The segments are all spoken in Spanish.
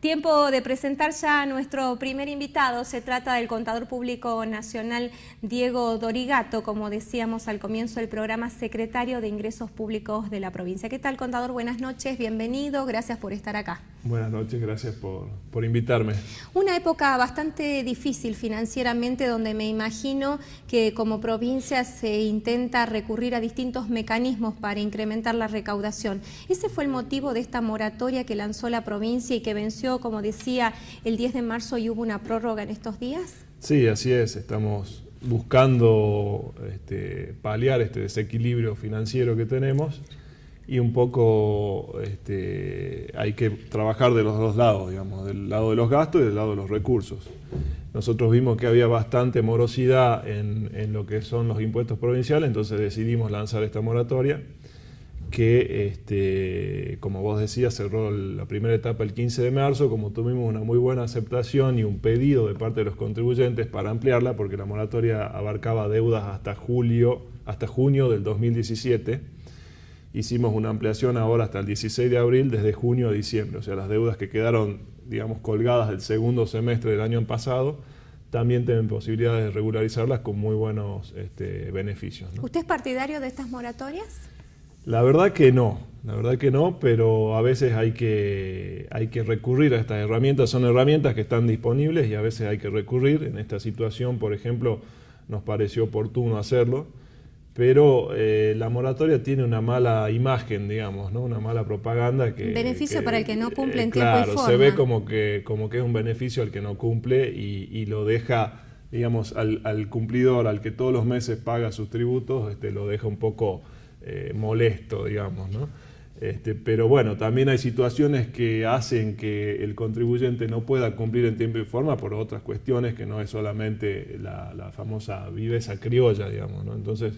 Tiempo de presentar ya a nuestro primer invitado. Se trata del Contador Público Nacional Diego Dorigato, como decíamos al comienzo del programa, secretario de Ingresos Públicos de la provincia. ¿Qué tal, contador? Buenas noches, bienvenido, gracias por estar acá. Buenas noches, gracias por invitarme. Una época bastante difícil financieramente, donde me imagino que como provincia se intenta recurrir a distintos mecanismos para incrementar la recaudación. ¿Ese fue el motivo de esta moratoria que lanzó la provincia y que venció, como decía, el 10 de marzo y hubo una prórroga en estos días? Sí, así es. Estamos buscando paliar este desequilibrio financiero que tenemos y un poco hay que trabajar de los dos lados, digamos, del lado de los gastos y del lado de los recursos. Nosotros vimos que había bastante morosidad en lo que son los impuestos provinciales, entonces decidimos lanzar esta moratoria que, como vos decías, cerró la primera etapa el 15 de marzo, como tuvimos una muy buena aceptación y un pedido de parte de los contribuyentes para ampliarla, porque la moratoria abarcaba deudas hasta junio del 2017. Hicimos una ampliación ahora hasta el 16 de abril, desde junio a diciembre, o sea, las deudas que quedaron, digamos, colgadas del segundo semestre del año pasado, también tienen posibilidades de regularizarlas con muy buenos beneficios, ¿no? ¿Usted es partidario de estas moratorias? La verdad que no, pero a veces hay que recurrir a estas herramientas. Son herramientas que están disponibles y a veces hay que recurrir. En esta situación, por ejemplo, nos pareció oportuno hacerlo, pero la moratoria tiene una mala imagen, digamos, ¿no? Una mala propaganda que... Beneficio para el que no cumple en tiempo y forma. Claro, se ve como que es un beneficio al que no cumple y lo deja, digamos, al cumplidor, al que todos los meses paga sus tributos, lo deja un poco molesto, digamos, ¿no? Pero bueno, también hay situaciones que hacen que el contribuyente no pueda cumplir en tiempo y forma por otras cuestiones, que no es solamente la famosa viveza criolla, digamos, ¿no? Entonces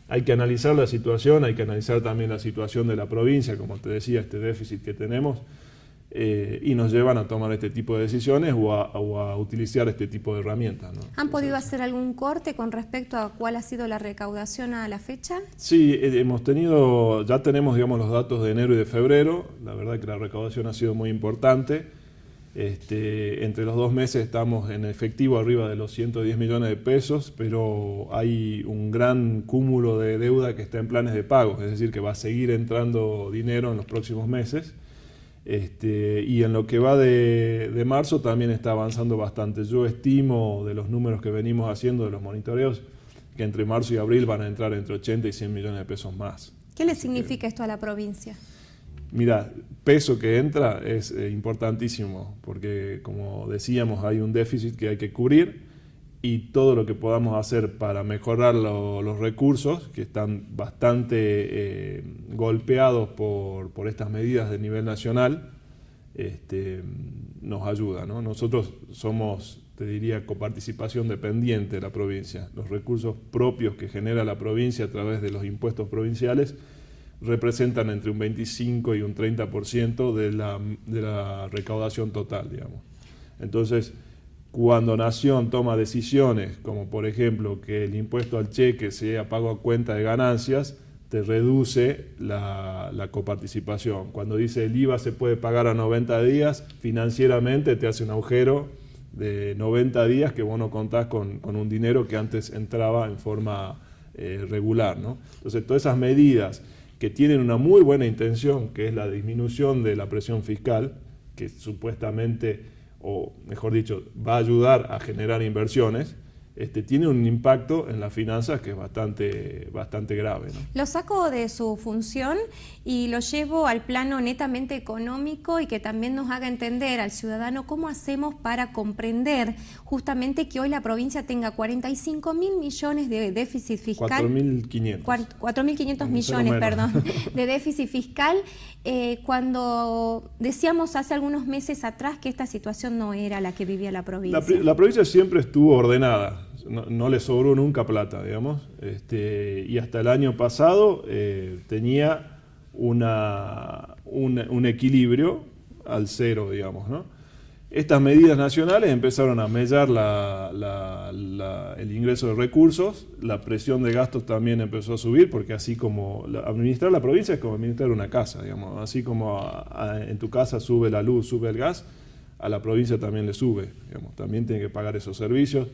hay que analizar la situación, hay que analizar también la situación de la provincia, como te decía, este déficit que tenemos, y nos llevan a tomar este tipo de decisiones o a utilizar este tipo de herramientas, ¿no? ¿Han podido hacer algún corte con respecto a cuál ha sido la recaudación a la fecha? Sí, ya tenemos, digamos, los datos de enero y de febrero. La verdad que la recaudación ha sido muy importante. Entre los 2 meses estamos en efectivo arriba de los 110 millones de pesos, pero hay un gran cúmulo de deuda que está en planes de pago, es decir, que va a seguir entrando dinero en los próximos meses. Y en lo que va de marzo también está avanzando bastante. Yo estimo, de los números que venimos haciendo de los monitoreos, que entre marzo y abril van a entrar entre 80 y 100 millones de pesos más. ¿Qué le significa esto a la provincia? Mira, peso que entra es importantísimo, porque como decíamos, hay un déficit que hay que cubrir y todo lo que podamos hacer para mejorar los recursos, que están bastante golpeados por estas medidas de nivel nacional, nos ayuda, ¿no? Nosotros somos, te diría, coparticipación dependiente de la provincia. Los recursos propios que genera la provincia a través de los impuestos provinciales representan entre un 25 y un 30% de la recaudación total, digamos. Entonces, cuando Nación toma decisiones, como por ejemplo que el impuesto al cheque sea pago a cuenta de ganancias, te reduce la coparticipación. Cuando dice el IVA se puede pagar a 90 días, financieramente te hace un agujero de 90 días que vos no contás con un dinero que antes entraba en forma regular, ¿no? Entonces, todas esas medidas que tienen una muy buena intención, que es la disminución de la presión fiscal, que supuestamente, o mejor dicho, va a ayudar a generar inversiones, tiene un impacto en las finanzas que es bastante grave, ¿no? Lo saco de su función y lo llevo al plano netamente económico y que también nos haga entender al ciudadano cómo hacemos para comprender justamente que hoy la provincia tenga 45.000 millones de déficit fiscal. 4.500. 4.500 millones, perdón, de déficit fiscal, cuando decíamos hace algunos meses atrás que esta situación no era la que vivía la provincia. La provincia siempre estuvo ordenada. No le sobró nunca plata, digamos, y hasta el año pasado tenía un equilibrio al cero, digamos, ¿no? Estas medidas nacionales empezaron a mellar el ingreso de recursos, la presión de gastos también empezó a subir, porque así como administrar la provincia es como administrar una casa, digamos, así como en tu casa sube la luz, sube el gas, a la provincia también le sube, digamos, también tiene que pagar esos servicios,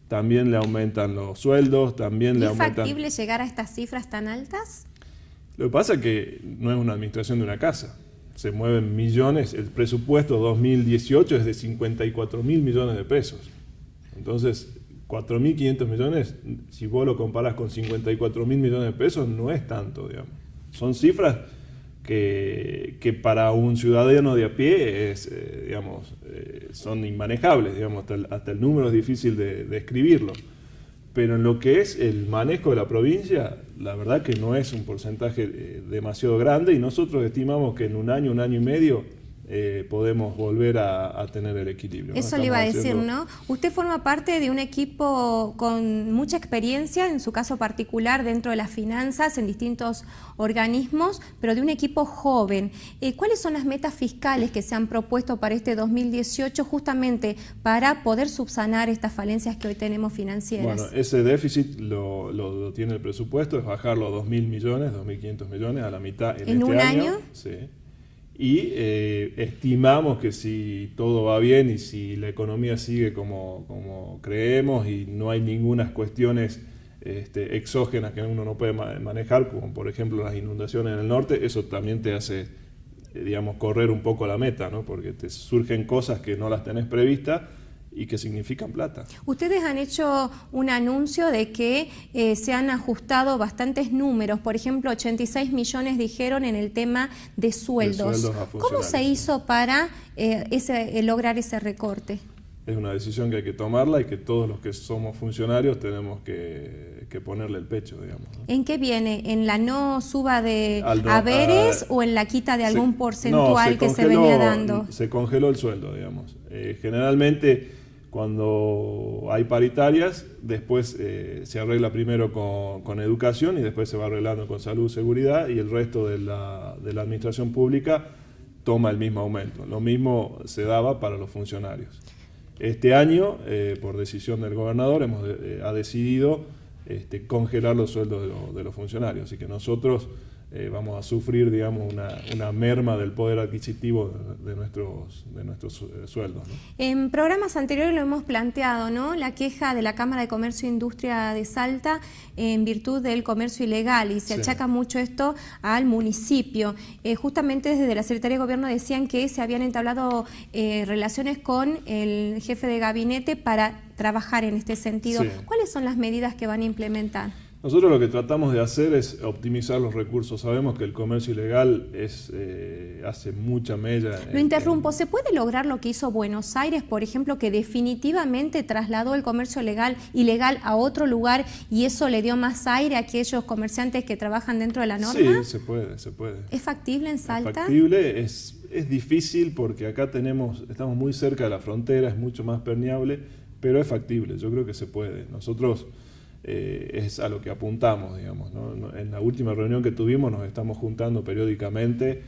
también le aumentan los sueldos, también le aumentan... ¿Es factible llegar a estas cifras tan altas? Lo que pasa es que no es una administración de una casa, se mueven millones, el presupuesto 2018 es de 54.000 millones de pesos, entonces 4.500 millones, si vos lo comparás con 54.000 millones de pesos, no es tanto, digamos. Son cifras que para un ciudadano de a pie son inmanejables, digamos, hasta el número es difícil de escribirlo. Pero en lo que es el manejo de la provincia, la verdad que no es un porcentaje demasiado grande y nosotros estimamos que en un año y medio podemos volver a tener el equilibrio, ¿no? Eso le iba a decir, ¿no? Usted forma parte de un equipo con mucha experiencia, en su caso particular, dentro de las finanzas, en distintos organismos, pero de un equipo joven. ¿Cuáles son las metas fiscales que se han propuesto para este 2018 justamente para poder subsanar estas falencias que hoy tenemos financieras? Bueno, ese déficit lo tiene el presupuesto, es bajarlo a 2.000 millones, 2.500 millones, a la mitad ¿En un año? Sí. Y estimamos que si todo va bien y si la economía sigue como creemos y no hay ninguna cuestiones exógenas que uno no puede manejar, como por ejemplo las inundaciones en el norte, eso también te hace, digamos, correr un poco la meta, ¿no? Porque te surgen cosas que no las tenés previstas y que significan plata. Ustedes han hecho un anuncio de que se han ajustado bastantes números, por ejemplo 86 millones dijeron en el tema de sueldos. ¿Cómo se hizo para lograr ese recorte? Es una decisión que hay que tomarla y que todos los que somos funcionarios tenemos que ponerle el pecho, digamos, ¿no? ¿En qué viene? ¿En la no suba de haberes o en la quita de algún porcentual que se venía dando? Se congeló el sueldo, digamos. Generalmente cuando hay paritarias, después se arregla primero con educación y después se va arreglando con salud, seguridad y el resto de la administración pública toma el mismo aumento. Lo mismo se daba para los funcionarios. Este año, por decisión del gobernador, ha decidido congelar los sueldos de los funcionarios. Así que nosotros vamos a sufrir, digamos, una merma del poder adquisitivo de nuestros sueldos, ¿no? En programas anteriores lo hemos planteado, ¿no? La queja de la Cámara de Comercio e Industria de Salta en virtud del comercio ilegal y se achaca mucho esto al municipio. Justamente desde la Secretaría de Gobierno decían que se habían entablado relaciones con el jefe de gabinete para trabajar en este sentido. Sí. ¿Cuáles son las medidas que van a implementar? Nosotros lo que tratamos de hacer es optimizar los recursos. Sabemos que el comercio ilegal hace mucha mella. Lo interrumpo. ¿Se puede lograr lo que hizo Buenos Aires, por ejemplo, que definitivamente trasladó el comercio ilegal a otro lugar y eso le dio más aire a aquellos comerciantes que trabajan dentro de la norma? Sí, se puede. ¿Es factible en Salta? Es factible, es difícil porque acá estamos muy cerca de la frontera, es mucho más permeable, pero es factible, yo creo que se puede. Nosotros es a lo que apuntamos, digamos, ¿no? En la última reunión que tuvimos nos estamos juntando periódicamente,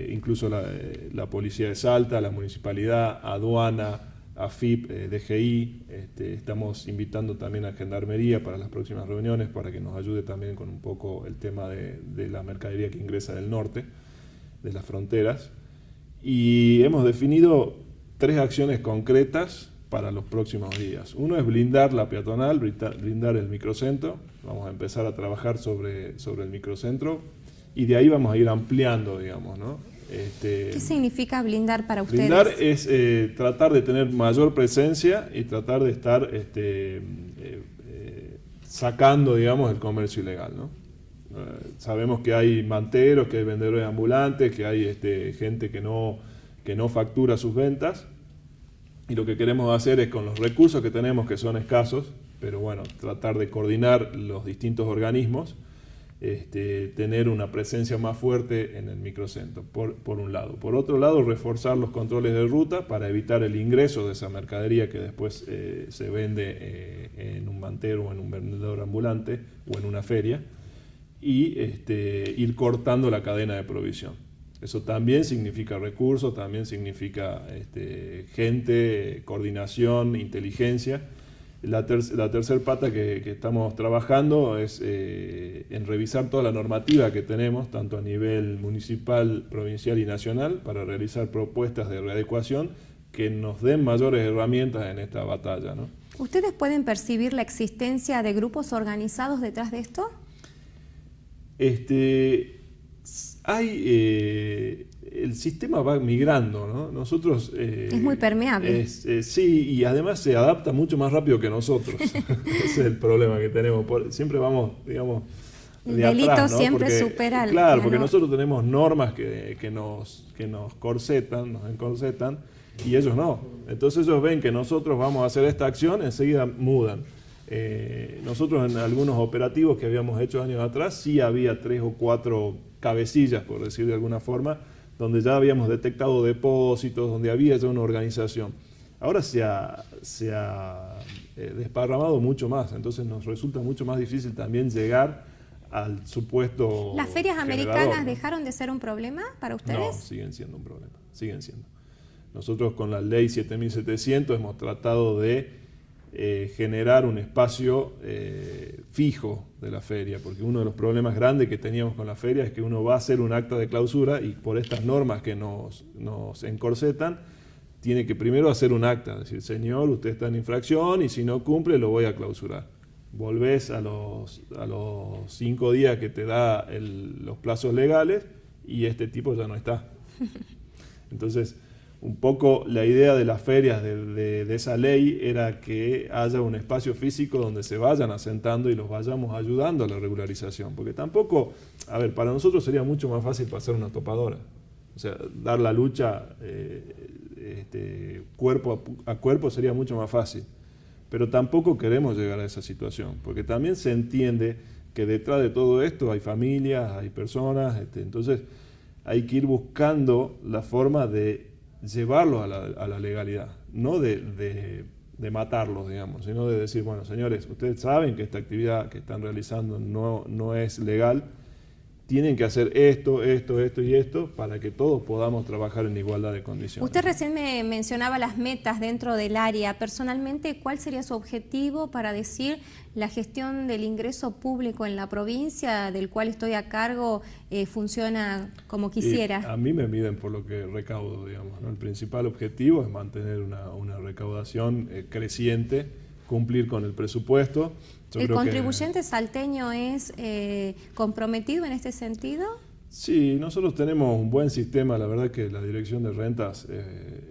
incluso la Policía de Salta, la Municipalidad, Aduana, AFIP, DGI, estamos invitando también a Gendarmería para las próximas reuniones para que nos ayude también con un poco el tema de la mercadería que ingresa del norte, de las fronteras, y hemos definido 3 acciones concretas para los próximos días. Uno es blindar la peatonal, blindar el microcentro. Vamos a empezar a trabajar sobre el microcentro y de ahí vamos a ir ampliando, digamos, ¿no? ¿Qué significa blindar para ustedes? Blindar es tratar de tener mayor presencia y tratar de estar sacando, digamos, el comercio ilegal, ¿no? Sabemos que hay manteros, que hay vendedores ambulantes, que hay gente que no factura sus ventas. Y lo que queremos hacer es, con los recursos que tenemos, que son escasos, pero bueno, tratar de coordinar los distintos organismos, tener una presencia más fuerte en el microcentro, por un lado. Por otro lado, reforzar los controles de ruta para evitar el ingreso de esa mercadería que después se vende en un mantero o en un vendedor ambulante o en una feria, y ir cortando la cadena de provisión. Eso también significa recursos, también significa gente, coordinación, inteligencia. La tercer pata que estamos trabajando es en revisar toda la normativa que tenemos, tanto a nivel municipal, provincial y nacional, para realizar propuestas de readecuación que nos den mayores herramientas en esta batalla, ¿no? ¿Ustedes pueden percibir la existencia de grupos organizados detrás de esto? El sistema va migrando, ¿no? Nosotros... es muy permeable. Sí, y además se adapta mucho más rápido que nosotros. Ese es el problema que tenemos. Siempre vamos, digamos, el delito atrás, ¿no? siempre supera al... Claro, porque nosotros tenemos normas que nos corsetan, nos encorsetan, y ellos no. Entonces ellos ven que nosotros vamos a hacer esta acción, enseguida mudan. Nosotros en algunos operativos que habíamos hecho años atrás, sí había 3 o 4 cabecillas, por decir de alguna forma, donde ya habíamos detectado depósitos, donde había ya una organización. Ahora se ha desparramado mucho más, entonces nos resulta mucho más difícil también llegar al supuesto ¿Las ferias americanas dejaron de ser un problema para ustedes? No, siguen siendo un problema, siguen siendo. Nosotros con la ley 7700 hemos tratado de generar un espacio fijo de la feria, porque uno de los problemas grandes que teníamos con la feria es que uno va a hacer un acta de clausura y por estas normas que nos encorsetan, tiene que primero hacer un acta, decir, señor, usted está en infracción y si no cumple lo voy a clausurar. Volvés a los 5 días que te da los plazos legales y este tipo ya no está. Entonces, un poco la idea de las ferias, de esa ley, era que haya un espacio físico donde se vayan asentando y los vayamos ayudando a la regularización. Porque tampoco, a ver, para nosotros sería mucho más fácil pasar una topadora. O sea, dar la lucha cuerpo a cuerpo sería mucho más fácil. Pero tampoco queremos llegar a esa situación, porque también se entiende que detrás de todo esto hay familias, hay personas, entonces hay que ir buscando la forma de llevarlos a la legalidad, no de matarlos, digamos, sino de decir, bueno, señores, ustedes saben que esta actividad que están realizando no es legal, tienen que hacer esto y esto para que todos podamos trabajar en igualdad de condiciones. Usted recién me mencionaba las metas dentro del área. Personalmente, ¿cuál sería su objetivo para decir la gestión del ingreso público en la provincia del cual estoy a cargo funciona como quisiera? A mí me miden por lo que recaudo, digamos, ¿no? El principal objetivo es mantener una recaudación creciente, cumplir con el presupuesto. ¿El contribuyente salteño es comprometido en este sentido? Sí, nosotros tenemos un buen sistema, la verdad que la Dirección de Rentas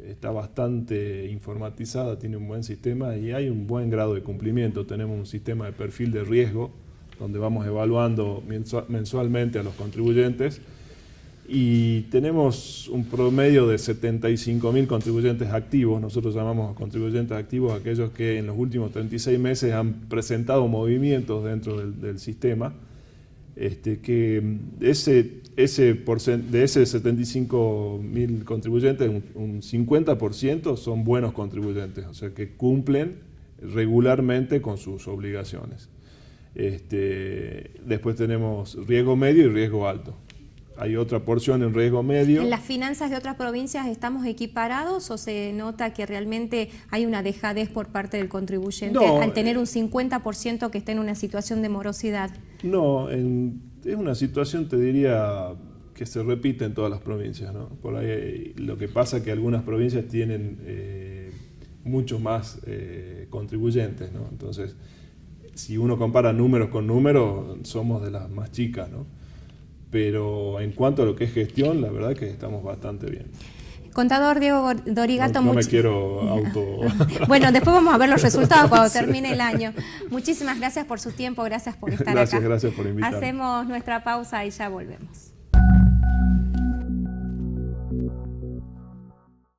está bastante informatizada, tiene un buen sistema y hay un buen grado de cumplimiento. Tenemos un sistema de perfil de riesgo donde vamos evaluando mensualmente a los contribuyentes y tenemos un promedio de 75.000 contribuyentes activos. Nosotros llamamos contribuyentes activos a aquellos que en los últimos 36 meses han presentado movimientos dentro del sistema, que de ese 75.000 contribuyentes, un 50% son buenos contribuyentes, o sea que cumplen regularmente con sus obligaciones. Después tenemos riesgo medio y riesgo alto. Hay otra porción en riesgo medio. ¿En las finanzas de otras provincias estamos equiparados o se nota que realmente hay una dejadez por parte del contribuyente al tener un 50% que está en una situación de morosidad? No, es una situación, te diría, que se repite en todas las provincias, ¿no? Por ahí lo que pasa es que algunas provincias tienen muchos más contribuyentes, ¿no? Entonces, si uno compara números con números, somos de las más chicas, ¿no? Pero en cuanto a lo que es gestión, la verdad que estamos bastante bien. Contador Diego Dorigato, no me quiero Bueno, después vamos a ver los resultados cuando termine el año. Muchísimas gracias por su tiempo, gracias por estar acá. Gracias por invitarme. Hacemos nuestra pausa y ya volvemos.